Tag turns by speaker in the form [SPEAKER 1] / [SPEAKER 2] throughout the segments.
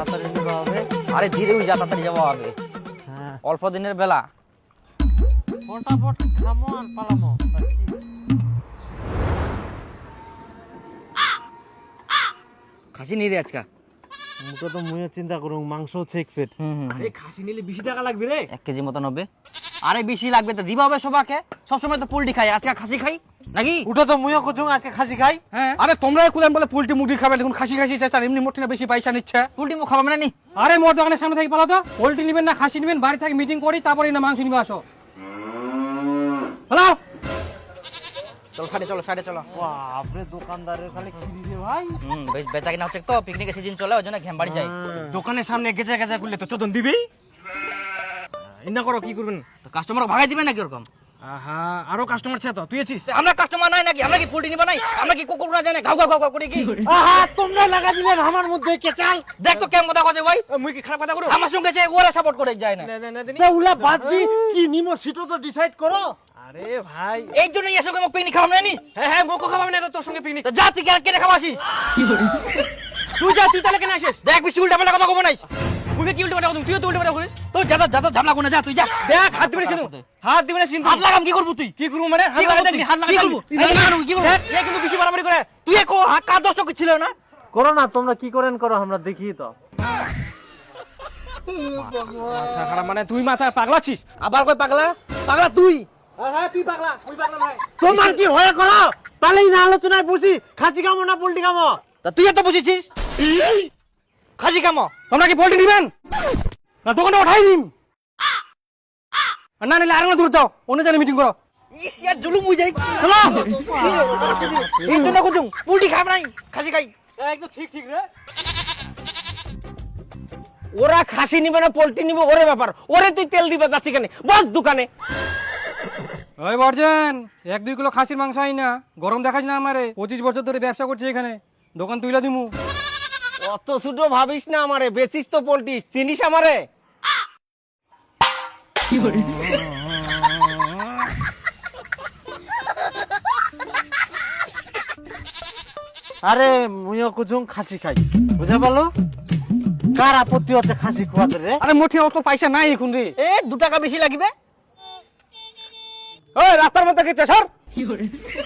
[SPEAKER 1] তাড়াতাড়ি নিবা হবে।
[SPEAKER 2] আরে ধীরে যা, তাড়াতাড়ি যাওয়া হবে,
[SPEAKER 1] হ্যাঁ
[SPEAKER 2] অল্প দিনের বেলা।
[SPEAKER 1] ফটাফট খামো আর পালামো।
[SPEAKER 2] খাসি নিয়ে রে আজকা।
[SPEAKER 1] মুখে তো মুয়ে চিন্তা করুন মাংস চেক পেট।
[SPEAKER 3] আরে খাসি নিলে বেশি টাকা লাগবে রে।
[SPEAKER 2] 1 কেজি মতন হবে। আরে বেশি লাগবে তো দিবা হবে সবাকে, সবসময় তো পোল্ট্রি খাই, আজকে খাসি খাই নাকি?
[SPEAKER 1] উঠো তো মুয়ে কুচুং আজকে খাসি খাই।
[SPEAKER 2] হ্যাঁ
[SPEAKER 3] আরে তোমরা কুলেন বলে পোল্ট্রি মুরগি খাবে, দেখুন খাসি খাসি চাচ্ছেন, এমনি মোটে না বেশি পয়সা নিচ্ছে।
[SPEAKER 2] পোল্ট্রি মুখ খাওয়া মানে নি।
[SPEAKER 3] আরে মোর দোকানের সামনে থেকে পালা তো, পোল্ট্রি নেবেন না খাসি নেবেন, বাড়ি থেকে মিটিং করি তারপরে না মাংস নিবে আসো। হ্যালো
[SPEAKER 2] চলো সাইডে চলো, সাইডে চলো।
[SPEAKER 1] বাপরে দোকানদারের খালি কি দিছে ভাই।
[SPEAKER 2] বেচা কিনা হচ্ছে তো, পিকনিকের সিজন চলে, ওই জন্য ঘেম বাড়ি যাই।
[SPEAKER 3] দোকানের সামনে গেচা গেচা করলে তো চোদন দিবি। এনা করো কি করবেন?
[SPEAKER 2] তো কাস্টমার ভাগাই দিবেন নাকি ওরকম?
[SPEAKER 3] আহা আরো কাস্টমার ছে তো, তুই আছিস?
[SPEAKER 2] আমরা কাস্টমার নাই নাকি? আমরা কি পোল্ট্রি নিবা নাই? আমরা কি কুকুর না জানে গাও গাও গাও করে কি?
[SPEAKER 1] আহা তোমরা লাগা দিলেন আমার মধ্যে কেচাল।
[SPEAKER 2] দেখ তো কেমন কথা কইছে ভাই,
[SPEAKER 3] মুই কি খারাপ কথা করো?
[SPEAKER 2] আমার সঙ্গে যে ওরা সাপোর্ট করে যায় না।
[SPEAKER 1] তা উলা বাদ দি কি নিমো সিটো তো ডিসাইড করো।
[SPEAKER 3] আরে ভাই
[SPEAKER 2] এই জন্য এর সঙ্গে মোক পিকনিক খাওয়াম নানি।
[SPEAKER 3] হ্যাঁ হ্যাঁ মোকো খাওয়াবি না তো, তোর সঙ্গে পিকনিক।
[SPEAKER 2] তো যা তুই কেন খাওয়াছিস?
[SPEAKER 3] তুই যা, তুই তাহলে কেন আসিস?
[SPEAKER 2] দেখ বেশি উল্টা পাল্টা কথা কব নাই।
[SPEAKER 3] মুই কি উল্টো পাল্টা করুম? তুইও তো উল্টো পাল্টা করিস।
[SPEAKER 2] তো যা ঝামলা কোনা, যা তুই যা।
[SPEAKER 3] দেখ হাত দিবি না কিন্তু, হাত দিবি না কিন্তু।
[SPEAKER 2] হাত লাগাম কি করব তুই?
[SPEAKER 3] কি করবো মানে? হাত
[SPEAKER 2] কি
[SPEAKER 3] লাগা
[SPEAKER 2] করবো
[SPEAKER 3] দেখি,
[SPEAKER 2] তুই?
[SPEAKER 3] হাত লাগা
[SPEAKER 2] কি
[SPEAKER 3] দেখি।
[SPEAKER 2] করবো? হাত লাগানো কি করবো?
[SPEAKER 3] দেখ, এ কিন্তু বেশি বাড়াবাড়ি করে।
[SPEAKER 2] তুই একো কার দোষ তো ছিল না?
[SPEAKER 1] করো না তোমরা কি করেন করো আমরা দেখি তো।
[SPEAKER 3] মাথা খারাপ মানে তুই মাথা পাগলা আছিস?
[SPEAKER 2] আবার কই পাগলা? পাগলা তুই।
[SPEAKER 3] হ্যাঁ তুই পাগলা, তুই পাগলা ভাই।
[SPEAKER 1] তোমার কি হয়ে করো তাহলেই না আলোচনায় বুঝি খাসি খামো না পোল্ট্রি খামো।
[SPEAKER 2] তা তুই এত বুঝেছিস? খাসি কামো।
[SPEAKER 3] তোমরা কি পোল্ট্রি নিবেন না দোকানে উঠাই দিম? না নিলে আরেকটা দূর যাও, অন্য জায়গায় মিটিং করো।
[SPEAKER 2] ইস ইয়ার জুলুম হই যাই। চলো। এই জন্য কুজুম পুল্টি খাব নাই, খাসি খাই।
[SPEAKER 3] একদম ঠিক ঠিক রে।
[SPEAKER 4] ওরা খাসি নিবে না পোল্ট্রি নিবে ওরে ব্যাপার, ওরে তুই তেল দিবে যাচ্ছি কেন? বস দোকানে।
[SPEAKER 3] ওই বর্জন 1-2 কিলো খাসির মাংস হয় না, গরম দেখাস না আমারে। 25 বছর ধরে ব্যবসা করছি এখানে, দোকান তুইলা দিমু।
[SPEAKER 4] অত ছোট ভাবিস না আমারে, বেচিস তো পোল্ট্রি, চিনিস আমারে?
[SPEAKER 1] আরে মুইও কুচুং খাসি খাই, বুঝা পারলো? কার আপত্তি হচ্ছে খাসি খাওয়াতে রে?
[SPEAKER 3] আরে মোটে অত পয়সা নাই এখন রে।
[SPEAKER 4] এ 2 টাকা বেশি লাগবে।
[SPEAKER 3] ওই রাস্তার মধ্যে গেছে সর।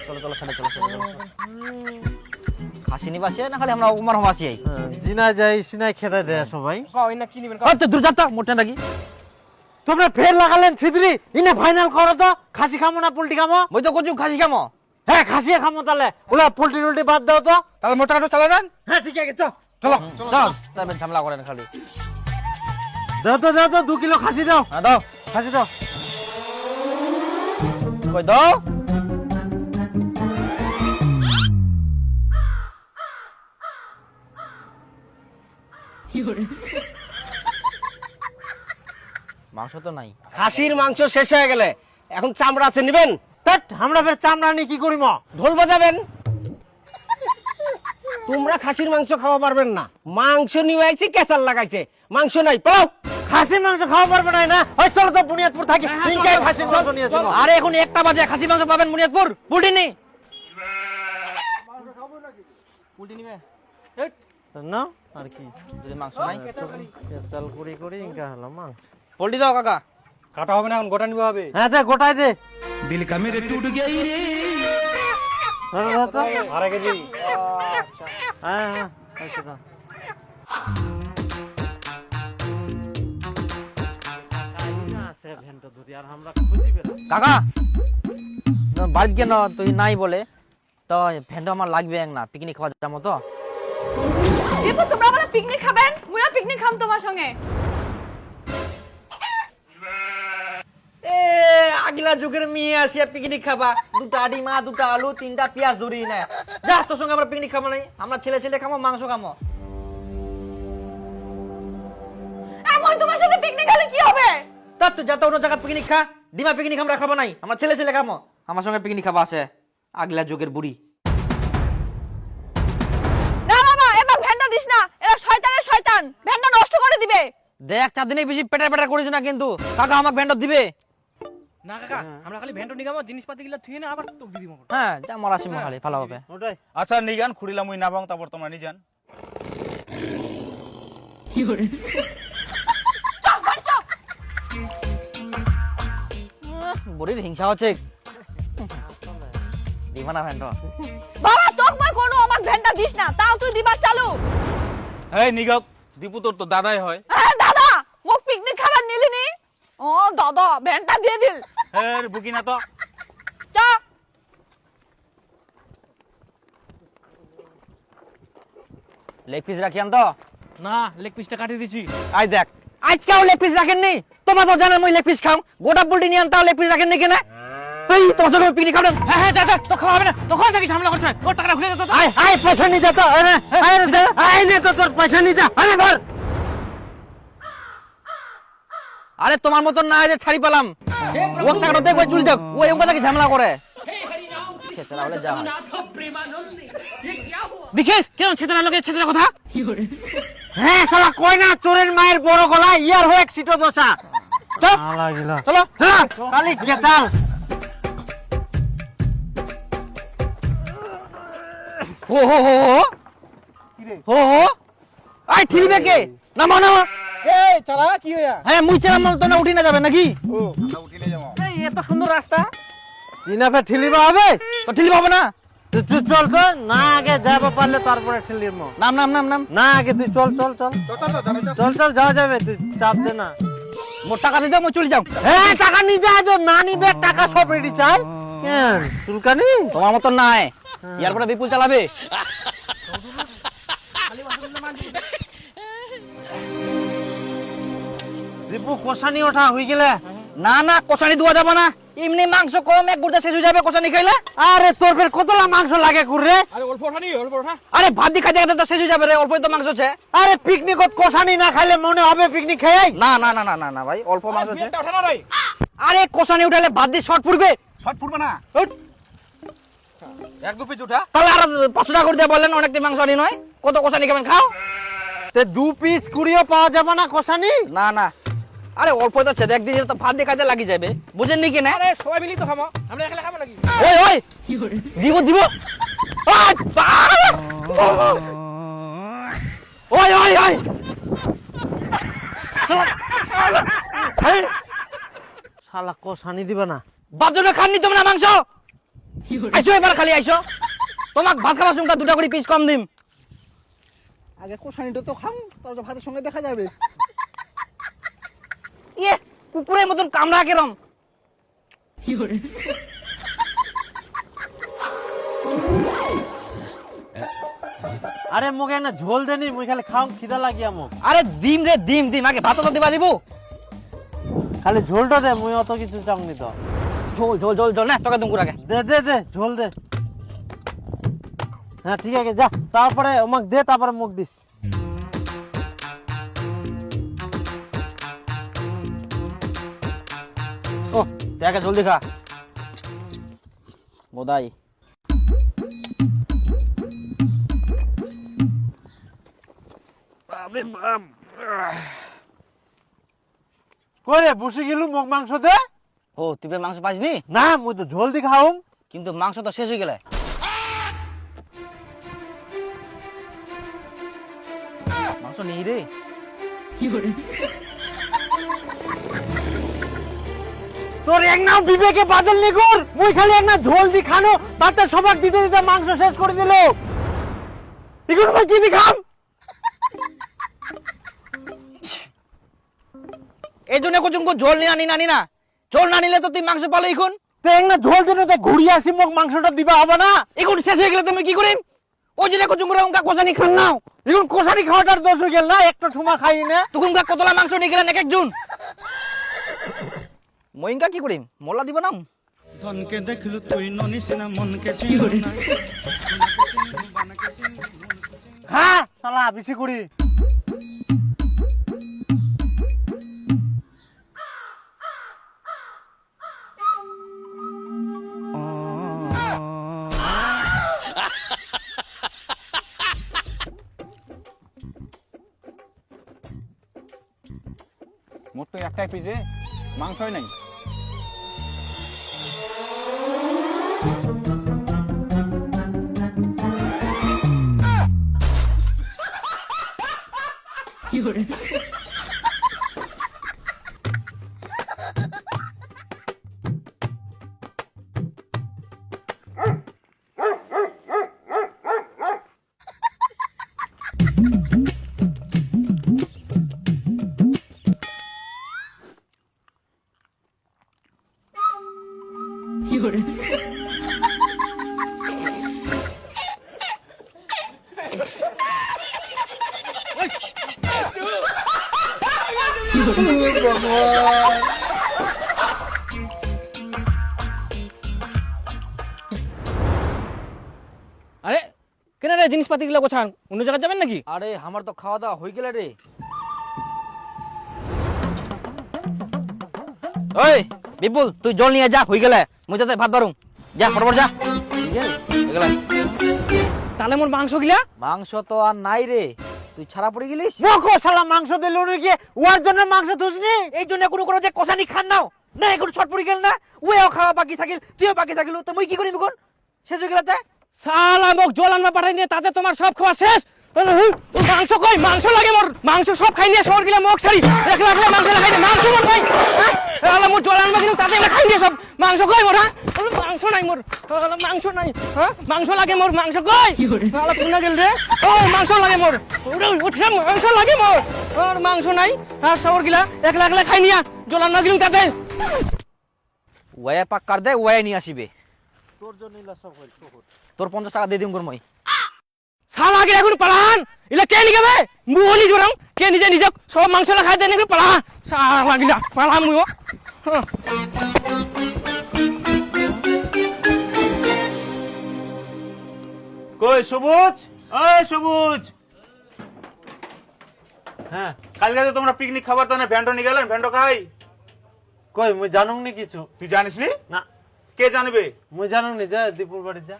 [SPEAKER 2] চলো চলো সাইডে চলো। খাসি নিবাসে না খালি আমরা উমার হমাসি আই।
[SPEAKER 1] জিনা যাই সিনাই খেতে দেয় সবাই।
[SPEAKER 3] কই না কি নিবেন?
[SPEAKER 2] ওই তো দূর যাতা মোটে নাকি?
[SPEAKER 1] তোমরা ফের লাগালেন ছিদ্রি, ইনে ফাইনাল করো তো খাসি খামো না পোল্ট্রি খামো।
[SPEAKER 2] মই তো কুজুম খাসি কামো।
[SPEAKER 1] হ্যাঁ খাসি খামো তাহলে, ওলা পোল্ট্রি টোল্ট্রি বাদ দাও তো।
[SPEAKER 3] তাহলে মোটা কাটো চালা দেন।
[SPEAKER 1] হ্যাঁ ঠিক আছে চল।
[SPEAKER 3] চলো
[SPEAKER 2] চল তারপর ঝামেলা করেন খালি।
[SPEAKER 1] দাও তো 2 কিলো খাসি দাও,
[SPEAKER 2] হ্যাঁ দাও।
[SPEAKER 1] খাসি দাও।
[SPEAKER 2] কই দাও। মাংস তো নাই।
[SPEAKER 4] খাসির মাংস শেষ হয়ে গেলে এখন চামড়া আছে, নিবেন?
[SPEAKER 1] ধ্যাৎ, আমরা ফের চামড়া নিয়ে কি করিম?
[SPEAKER 4] ঢোল বাজাবেন? তোমরা খাসির মাংস খাওয়া পারবেন না, মাংস নিয়ে আইছি কেসাল লাগাইছে, মাংস নাই পাও।
[SPEAKER 1] খাসির মাংস খাওয়া পারবে না? ওই চলো তো বুনিয়াদপুর থাকি, তিনটাই খাসির মাংস নিয়ে চলো।
[SPEAKER 2] আরে এখন 1টা বাজে, খাসি মাংস পাবেন বুনিয়াদপুর? পুল্টি নি।
[SPEAKER 3] পুল্টি নিবে?
[SPEAKER 1] না আর কি
[SPEAKER 2] যদি মাংস নাই
[SPEAKER 1] চাল করি করি ইনকা হলো মাংস।
[SPEAKER 2] পোল্টি দাও কাকা।
[SPEAKER 3] কাটা হবে না এখন, গোটা নিবে হবে।
[SPEAKER 1] হ্যাঁ দে গোটাই দে।
[SPEAKER 5] दिल का मेरे टूट गया रे।
[SPEAKER 1] দাও তো।
[SPEAKER 3] আড়াই কেজি।
[SPEAKER 1] হ্যাঁ হ্যাঁ আচ্ছা দাও। আছে ভেন্টো ধরি আর আমরা খুঁজি বেরা।
[SPEAKER 2] কাকা বাড়িতে কেন তুই নাই বলে তো ভ্যানটা আমার লাগবে না, পিকনিক খাওয়া যাবো তো।
[SPEAKER 6] দীপু তোমরা মানে পিকনিক খাবেন? মুইও পিকনিক খাম তোমার সঙ্গে।
[SPEAKER 4] এ আগলা যুগের মেয়ে আসিয়া পিকনিক খাবা, 2টা ডিমা 2টা আলু 3টা পেঁয়াজ ধরি না। যা তোর সঙ্গে আমরা পিকনিক খাবো নাই, আমরা ছেলে ছেলে খাবো, মাংস খাবো।
[SPEAKER 6] মই তোমার সাথে পিকনিক খেলে কি হবে?
[SPEAKER 2] তা তুই যা তো অন্য জায়গা পিকনিক খা, ডিমা পিকনিক আমরা খাবো নাই, আমরা ছেলে ছেলে খাবো। আমার সঙ্গে পিকনিক খাবো আসে আগলা যুগের বুড়ি।
[SPEAKER 6] না না না, এবার ভ্যানটা দিস না, এরা শয়তানের শয়তান, ভ্যানটা নষ্ট করে দিবে।
[SPEAKER 2] দেখ 4 দিনে বেশি পেটার পেটার করিস না কিন্তু, কাকা আমাকে ভ্যানটা দিবে।
[SPEAKER 3] না কাকা আমরা খালি ভেন্টো নিগামো, জিনিসপাতি গুলা থুই না আবার তোক দি দিমু।
[SPEAKER 2] হ্যাঁ যা মরা আসি খালি ভালো হবে।
[SPEAKER 1] ওটাই
[SPEAKER 5] আচ্ছা নিগান খুড়িলাম ওই না ভাঙ তারপর তোমরা নিজান।
[SPEAKER 6] চল বাড়ি চল।
[SPEAKER 2] বড়ির হিংসা হচ্ছে দিবা না ভ্যানটা
[SPEAKER 6] বাবা তোক মই কোনো আমাক ভেন্ডা দিস না, তাও তুই দিবার চালু।
[SPEAKER 7] এই নিগক দীপু তোর তো দাদাই হয়।
[SPEAKER 6] হ্যাঁ দাদা, মোক পিকনিক খাবার নিলি নি? ও দাদা ভেন্ডা দিয়ে দিল।
[SPEAKER 7] হ্যাঁ বুকি না তো।
[SPEAKER 6] চা
[SPEAKER 2] লেগ পিস রাখি আন তো।
[SPEAKER 3] না, লেগ পিসটা কাটিয়ে দিছি।
[SPEAKER 2] আই দেখ আজকেও লেগ পিস রাখেন নি? তোমার তো জানেন মই লেগ পিস খাও, গোটা পোল্ট্রি নিয়ে আনতাও লেগ পিস রাখেন নি কেন? এই তোমার সঙ্গে পিকনিক খাবেন?
[SPEAKER 3] হ্যাঁ হ্যাঁ, যা যা, তো খাওয়া হবে না, তখন থেকে ঝামেলা করছে। ওর টাকাটা ঘুরে যেত।
[SPEAKER 1] আয় আয় পয়সা নিয়ে যা তো, আয় নে তো তোর পয়সা নিয়ে যা, আরে ধর।
[SPEAKER 2] আরে তোমার মতন না যে ছাড়ি পেলাম, ও টাকাটা দেখবে চুল দেখ, ও এমন কথা কি ঝামেলা করে। ছেচরা হলে যা হয়।
[SPEAKER 3] দেখিস কেমন ছেচরা লোকের ছেচরা কথা।
[SPEAKER 1] হ্যাঁ শালা কই না চোরের মায়ের বড় গলা ইয়ার হয়ে এক সিটো বসা। চল লাগিলা, চলো চলো কালি গেতাল।
[SPEAKER 2] হো হো হো হো হো হো আই ঠিলবে কে? নামো নামো।
[SPEAKER 3] এই চালা কি হইয়া?
[SPEAKER 2] হ্যাঁ মুই চেলাম তো না, উঠি না যাবে নাকি?
[SPEAKER 3] এই এত সুন্দর রাস্তা।
[SPEAKER 1] চিনাফে ঠেলিবা হবে
[SPEAKER 2] তো ঠিলি পাবো না।
[SPEAKER 1] তুই চল তো, না আগে যাব পারলে তারপরে ঠেলিব।
[SPEAKER 2] নাম নাম নাম নাম।
[SPEAKER 1] না আগে তুই চল চল চল চল চল যাওয়া যাবে, তুই চাপ দে না।
[SPEAKER 2] মোর টাকা দিয়ে দাও, মই চলে যাও।
[SPEAKER 1] হ্যাঁ টাকা নিয়ে যা, যে না নিবে টাকা সব রেডি চাই। কেন চুলকানি
[SPEAKER 2] তোমার মতন নাই, ইয়ার পরে বিপুল চালাবে।
[SPEAKER 1] দীপু কষানি ওঠা হয়ে গেলে।
[SPEAKER 2] না না কষানি দেওয়া যাবে না, এমনি মাংস কম, এক গুড়া শেষ হয়ে যাবে কষানি খাইলে।
[SPEAKER 1] আরে তোর ফের কতলা মাংস লাগে কুরে?
[SPEAKER 3] আরে অল্প ওঠা নি, অল্প ওঠা।
[SPEAKER 2] আরে ভাত দিয়ে খাইতে খাইতে তো শেষ হয়ে যাবে রে, অল্পই তো মাংস আছে।
[SPEAKER 1] আরে পিকনিকত কষানি না খাইলে মনে হবে পিকনিক খাই?
[SPEAKER 2] না না না না না না ভাই, অল্প মাংস আছে।
[SPEAKER 3] ওঠা না রে।
[SPEAKER 2] আরে কষানি উঠালে ভাত দিয়ে শর্ট পড়বে।
[SPEAKER 7] শর্ট ফুটবে না, এক দু পিস উঠা।
[SPEAKER 2] তাহলে আর 500 টাকা করে দিয়ে বললেন অনেকটি মাংস আনি নয়, কত কষানি খাবেন খাও।
[SPEAKER 1] তে 2 পিস কুড়িও পাওয়া যাবে না কষানি?
[SPEAKER 2] না না, আরে অল্প তো আছে, একদিন তো ভাত দিয়ে খাইতে লাগি যাবে, বুঝেন নি কি না?
[SPEAKER 3] আরে সবাই মিলি তো খাবো, আমরা একলা খাবো নাকি?
[SPEAKER 2] ওই ওই দিব দিব। আজ ওই ওই ওই
[SPEAKER 1] শালা কষানি দিবে না।
[SPEAKER 2] বাপজনে খাননি তোমরা মাংস? আইসো এবার খালি আইসো, তোমাক ভাত খাবার সঙ্গে 2টা করে পিস কম দিম।
[SPEAKER 4] আগে কোষানিটা তো খাও, তারপর ভাতের সঙ্গে দেখা যাবে।
[SPEAKER 2] ইয়ে কুকুরের মতন কামড়া কেরম।
[SPEAKER 1] আরে মুখে না ঝোল দেনি, মুই খালি খাও, খিদা লাগিয়া মুখ।
[SPEAKER 2] আরে ডিম রে ডিম ডিম, আগে ভাত তো দিবা দিব।
[SPEAKER 1] খালি ঝোলটা দে, মুই অত কিছু চাংনি তো।
[SPEAKER 2] ঝোল ঝোল ঝোল ঝোল না তোকে দুমকুর আগে।
[SPEAKER 1] দে দে দে ঝোল দে। হ্যাঁ ঠিক আছে যা, তারপরে আমাকে দে, তারপরে মুখ দিস।
[SPEAKER 2] ও দেখে জলদি খা বোধাই।
[SPEAKER 1] করে বসে গেলু মুখ মাংস দে।
[SPEAKER 2] ও তুই মাংস পাসনি?
[SPEAKER 1] না মুই তো ঝোল দি খাও।
[SPEAKER 2] কিন্তু মাংস তো শেষ হয়ে গেলে। মাংস নেই রে।
[SPEAKER 1] তোর এক নাও বিবেকে বাদল নি কর, মুই খালি এক না ঝোল দি খানো, তাতে সবাক দিতে দিতে মাংস শেষ করে দিল। এখন মুই কি দি খাম?
[SPEAKER 2] এই জন্য কুচুমকু ঝোল নিয়ে আনি নানি না, ঝোল না নিলে তো তুই মাংস পালো এখন।
[SPEAKER 1] তো এক না ঝোল দিনে তো ঘুরিয়ে আসি, মুখ মাংসটা দিবা হবে না?
[SPEAKER 2] এখন শেষ হয়ে গেলে তুমি কি করিম? ওই জন্য কুচুমকুরা উনকা কষানি খান নাও।
[SPEAKER 1] এখন কষানি খাওয়াটার দোষ হয়ে গেল না, একটা ঠুমা খাই না।
[SPEAKER 2] তখন কতলা মাংস নিয়ে গেলেন এক একজন। মইনকা কি করিম, মোল্লা দিব নাম।
[SPEAKER 5] ধনকে দেখলু তুই ননিস না মনকে চিনু না।
[SPEAKER 1] খা শালা বেশি করি।
[SPEAKER 7] মোট তো একটাই পিস রে, মাংসই নাই।
[SPEAKER 2] আরে কেন রে জিনিসপাতি গুলো গোছান, অন্য জায়গায় যাবেন নাকি?
[SPEAKER 4] আরে আমার তো খাওয়া দাওয়া হয়ে গেলে রে।
[SPEAKER 2] ওই বিপুল, তুই জল নিয়ে যা, হয়ে গেলে মুই যাতে ভাত বারুম। যা ফটাফট যা। হয়ে গেলে। তাহলে মোর মাংস গিলা?
[SPEAKER 4] মাংস তো আর নাই রে, তুই ছাড়া পড়ে গেলিস।
[SPEAKER 1] দেখো শালা মাংস দিল নাকি, ওর জন্য মাংস থুসনি।
[SPEAKER 4] এই জন্য কোনো কোনো যে কষানি খান নাও না, এখন ছট পড়ে গেল না, ওও খাওয়া বাকি থাকিল, তুইও বাকি থাকিল, তো মুই কি করিম এখন? শেষ হয়ে গেলাতে
[SPEAKER 3] শালা মোক জল আনবা পাঠাই নিয়ে তাতে তোমার সব খাওয়া শেষ। মাংস কই? মাংস লাগে মোর, মাংস সব খাই নিয়ে শহর গিলা মোক ছাড়ি একলা একলা মাংস লাগাই দে, মাংস মোর ভাই। শালা মোর জল আনবা কিন্তু তাতে এলা খাই দিয়ে সব। মাংস কই মোর? হ্যাঁ মাংস নাই মোর, মাংস নাই। হ্যাঁ মাংস লাগে মোর, মাংস কই? শালা কোনা গেল রে? ও মাংস লাগে মোর, উঠছে মাংস লাগে মোর, আর মাংস নাই। আর শহর গিলা একলা একলা খাই নিয়া জল আনবা কিন্তু তাতে।
[SPEAKER 4] ওয়া পাক কার দে, ওয়া নিয়ে আসিবে। তোর 50 টাকা দিয়ে দিম গর মই।
[SPEAKER 3] শালা আগে এখন পালান, ইলা কে নিগাবে? মুলি জরাম কে নিজে নিজে সব মাংস খাই দেন নাকি পালা। শালা গিলা পালা মুও।
[SPEAKER 7] কই সবুজ, ওই সবুজ,
[SPEAKER 1] হ্যাঁ
[SPEAKER 7] কালকে তো তোমরা পিকনিক খাবার তো না ভ্যান্ডো নিয়ে গেলেন, ভ্যান্ডো খাই।
[SPEAKER 1] কই মুই জানুম নি কিছু।
[SPEAKER 7] তুই জানিস নি?
[SPEAKER 1] না
[SPEAKER 7] কে জানবে?
[SPEAKER 1] মুই জানুম নি, যা দীপুর বাড়ি যা।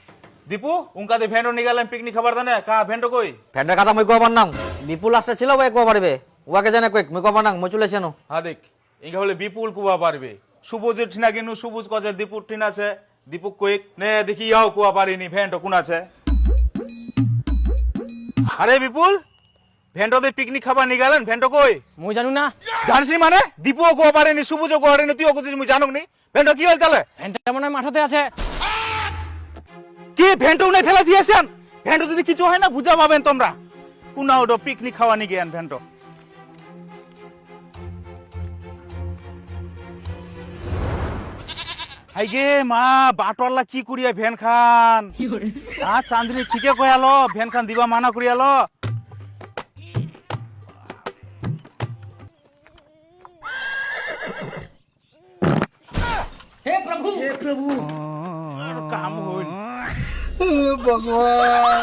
[SPEAKER 7] দীপু উনকাতে ভ্যান্ডো নিয়ে গেলেন পিকনিক খাবার তো না, কা ভ্যান্ডো কই?
[SPEAKER 4] ফ্যান্ডার কথা মই কবার নাম, বিপুল আসতে ছিল ওয়া কবার পারবে, ওয়াকে জানে কই মই কবার নাম, মই চলে এসেনো।
[SPEAKER 7] হ্যাঁ দেখ, ইঙ্গা হলে বিপুল কুয়া পারবে, সবুজের ঠিনা কিনু, সবুজ কছে দীপুর ঠিন আছে, দীপুক কইক নে দেখি ইয়াও কুয়া পারিনি ভ্যান্ডো কোন আছে। আরে বিপুল, ভ্যান্ডোতে পিকনিক খাবার নিয়ে গেলেন, ভ্যান্ডো কই?
[SPEAKER 3] মুই জানু না।
[SPEAKER 7] জানিস নি মানে? দীপুও কুয়া পারেনি, সবুজও কুয়া পারেনি, তুইও কুছিস, মুই জানুক নি। ভ্যান্ডো কি হল তাহলে?
[SPEAKER 3] ফ্যানটা মনে হয় মাঠতে আছে।
[SPEAKER 7] কি ভ্যান্ডো নাই ফেলা দিয়েছেন? ভ্যান্ডো যদি কিছু হয় না বুঝা পাবেন তোমরা। কোনা ওটো পিকনিক খাওয়া নিয়ে গেলেন ভ্যান্ডো। হাইগে মা, বাটওয়ালা কি করিয়া ভ্যান খান? চাঁদনি ঠিকে কয়ালো, ভ্যান খান দিবা মানা করিয়ালো।
[SPEAKER 3] হে প্রভু,
[SPEAKER 7] কাম হইল।
[SPEAKER 1] ভগবান